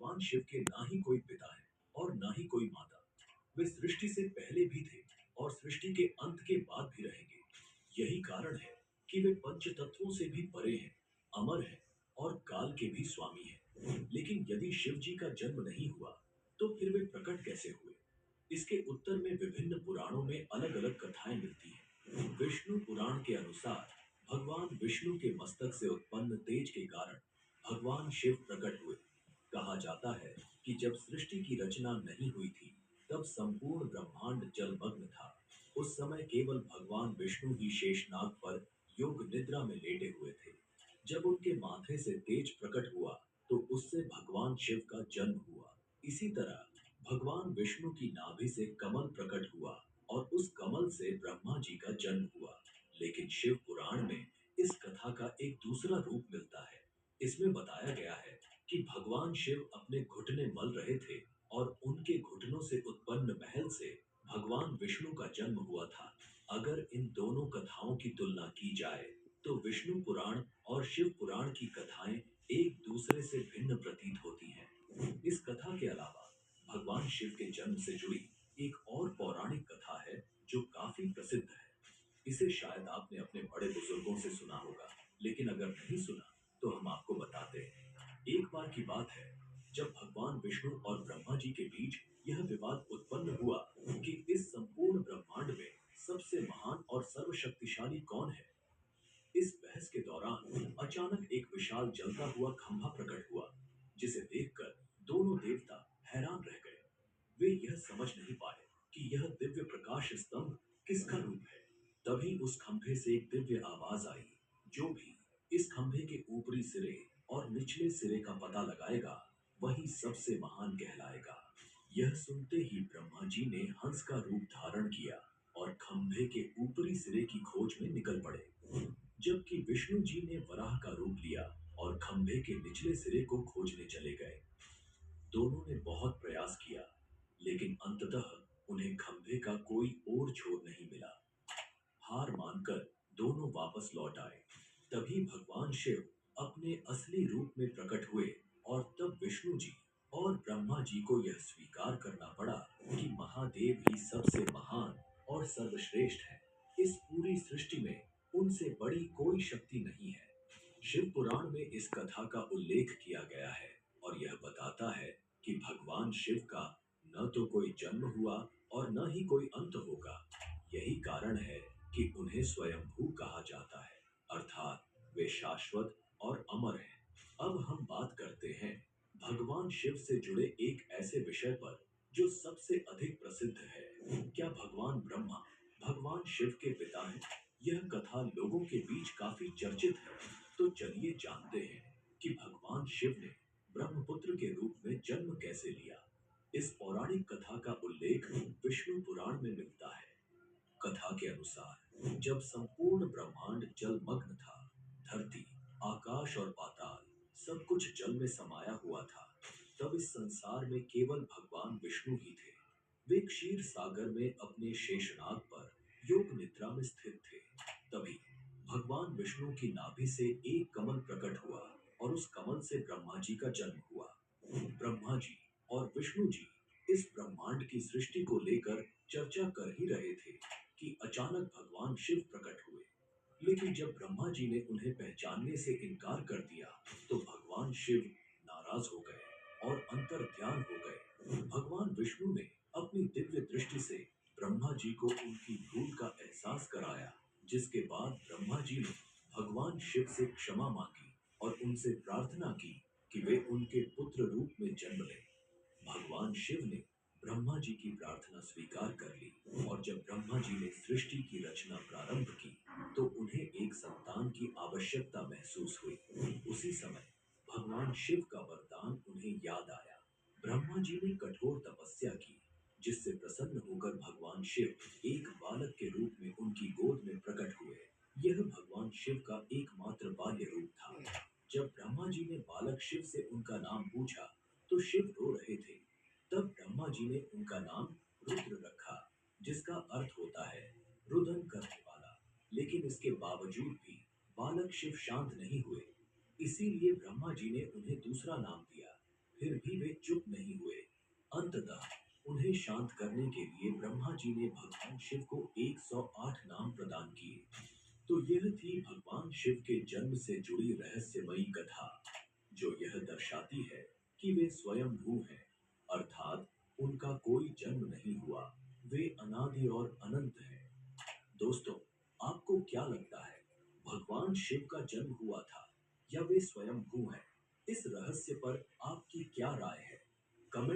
भगवान शिव के ना ही कोई पिता है और ना ही कोई माता। वे सृष्टि से पहले भी थे और सृष्टि के अंत के बाद भी रहेंगे। यही कारण है कि वे पंच तत्वों से भी परे हैं, अमर हैं और काल के भी स्वामी हैं। लेकिन यदि शिव जी का जन्म नहीं हुआ, तो फिर वे प्रकट कैसे हुए? इसके उत्तर में विभिन्न पुराणों में अलग अलग कथाएं मिलती हैं। विष्णु पुराण के अनुसार भगवान विष्णु के मस्तक से उत्पन्न तेज के कारण भगवान शिव प्रकट हुए। कहा जाता है कि जब सृष्टि की रचना नहीं हुई थी, तब संपूर्ण ब्रह्मांड जलमग्न था। उस समय केवल भगवान विष्णु ही शेषनाग पर योग निद्रा में लेटे हुए थे। जब उनके माथे से तेज प्रकट हुआ, तो उससे भगवान शिव का जन्म हुआ। इसी तरह भगवान विष्णु की नाभि से कमल प्रकट हुआ और उस कमल से ब्रह्मा जी का जन्म हुआ। लेकिन शिव पुराण में इस कथा का एक दूसरा रूप मिलता है। इसमें बताया गया है कि भगवान शिव अपने घुटने मल रहे थे और उनके घुटनों से उत्पन्न महल से भगवान विष्णु का जन्म हुआ था। अगर इन दोनों कथाओं की तुलना की जाए, तो विष्णु पुराण और शिव पुराण की कथाएं एक दूसरे से भिन्न प्रतीत होती हैं। इस कथा के अलावा भगवान शिव के जन्म से जुड़ी एक और पौराणिक कथा है, जो काफी प्रसिद्ध है। इसे शायद आपने अपने बड़े बुजुर्गों से सुना होगा, लेकिन अगर नहीं सुना, तो हम आपको बताते हैं। एक बार की बात है, जब भगवान विष्णु और ब्रह्मा जी के बीच यह विवाद उत्पन्न हुआ कि इस संपूर्ण ब्रह्मांड में सबसे महान और सर्वशक्तिशाली कौन है। इस बहस के दौरान अचानक एक विशाल जलता हुआ खंभा प्रकट हुआ, जिसे देखकर दोनों देवता हैरान रह गए। वे यह समझ नहीं पाए कि यह दिव्य प्रकाश स्तंभ किसका रूप है। तभी उस खंभे से एक दिव्य आवाज आई, जो भी इस खंभे के ऊपरी सिरे और निचले सिरे का पता लगाएगा, वही सबसे महान कहलाएगा। यह सुनते ही ब्रह्मा जी ने हंस का रूप धारण किया और खंभे के ऊपरी सिरे की खोज में निकल पड़े, जबकि विष्णु जी ने वराह का रूप लिया और खंभे के निचले सिरे को खोजने चले गए। दोनों ने बहुत प्रयास किया, लेकिन अंततः उन्हें खंभे का कोई और छोर नहीं मिला। हार मानकर दोनों वापस लौट आए। तभी भगवान शिव अपने असली रूप में प्रकट हुए और तब विष्णु जी और ब्रह्मा जी को यह स्वीकार करना पड़ा कि महादेव ही सबसे महान और सर्वश्रेष्ठ है। इस पूरी सृष्टि में उनसे बड़ी कोई शक्ति नहीं है। शिव पुराण में इस कथा का उल्लेख किया गया है और यह बताता है कि भगवान शिव का न तो कोई जन्म हुआ और न ही कोई अंत होगा। यही कारण है कि उन्हें स्वयंभू कहा जाता है, अर्थात वे शाश्वत और अमर हैं। अब हम बात करते हैं भगवान शिव से जुड़े एक ऐसे विषय पर जो सबसे अधिक प्रसिद्ध है। क्या भगवान ब्रह्मा भगवान शिव के पिता हैं? यह कथा लोगों के बीच काफी चर्चित है। तो चलिए जानते हैं कि भगवान शिव ने ब्रह्मपुत्र के रूप में जन्म कैसे लिया। इस पौराणिक कथा का उल्लेख विष्णु पुराण में मिलता है। कथा के अनुसार जब संपूर्ण ब्रह्मांड जलमग्न था, धरती, आकाश और पाताल सब कुछ जल में समाया हुआ था, तब इस संसार में केवल भगवान विष्णु ही थे। वे क्षीर सागर में अपने शेषनाग पर योग निद्रा में स्थित थे। तभी भगवान विष्णु की नाभि से एक कमल प्रकट हुआ और उस कमल से ब्रह्मा जी का जन्म हुआ। ब्रह्मा जी और विष्णु जी इस ब्रह्मांड की सृष्टि को लेकर चर्चा कर ही रहे थे कि अचानक भगवान शिव प्रकट हुए। लेकिन जब ब्रह्मा जी ने उन्हें पहचानने से इनकार कर दिया, तो भगवान शिव नाराज हो गए और अंतर्ध्यान हो गए। भगवान विष्णु ने अपनी दिव्य दृष्टि से ब्रह्मा जी को उनकी भूल का एहसास कराया, जिसके बाद ब्रह्मा जी ने भगवान शिव से क्षमा मांगी और उनसे प्रार्थना की कि वे उनके पुत्र रूप में जन्म लें। भगवान शिव ने ब्रह्मा जी की प्रार्थना स्वीकार कर ली और जब ब्रह्मा जी ने सृष्टि की रचना प्रारंभ की, तो उन्हें एक संतान की आवश्यकता महसूस हुई। उसी समय भगवान शिव का वरदान उन्हें याद आया। ब्रह्मा जी ने कठोर तपस्या की, जिससे प्रसन्न होकर भगवान शिव एक बालक के रूप में उनकी गोद में प्रकट हुए। यह भगवान शिव का एकमात्र बाल्य रूप था। जब ब्रह्मा जी ने बालक शिव से उनका नाम पूछा, तो शिव रो रहे थे। तब ब्रह्मा जी ने उनका नाम रुद्र रखा, जिसका अर्थ होता है रुदन करने वाला। लेकिन इसके बावजूद भी बालक शिव शांत नहीं हुए। इसीलिए ब्रह्मा जी ने उन्हें दूसरा नाम दिया, फिर भी वे चुप नहीं हुए। अंततः उन्हें शांत करने के लिए ब्रह्मा जी ने भगवान शिव को 108 नाम प्रदान किए। तो यह थी भगवान शिव के जन्म से जुड़ी रहस्यमयी कथा, जो यह दर्शाती है कि वे स्वयंभू हैं, अर्थात उनका कोई जन्म नहीं हुआ, वे अनादि और अनंत हैं। दोस्तों, आपको क्या लगता है, भगवान शिव का जन्म हुआ था या वे स्वयंभू हैं? इस रहस्य पर आपकी क्या राय है?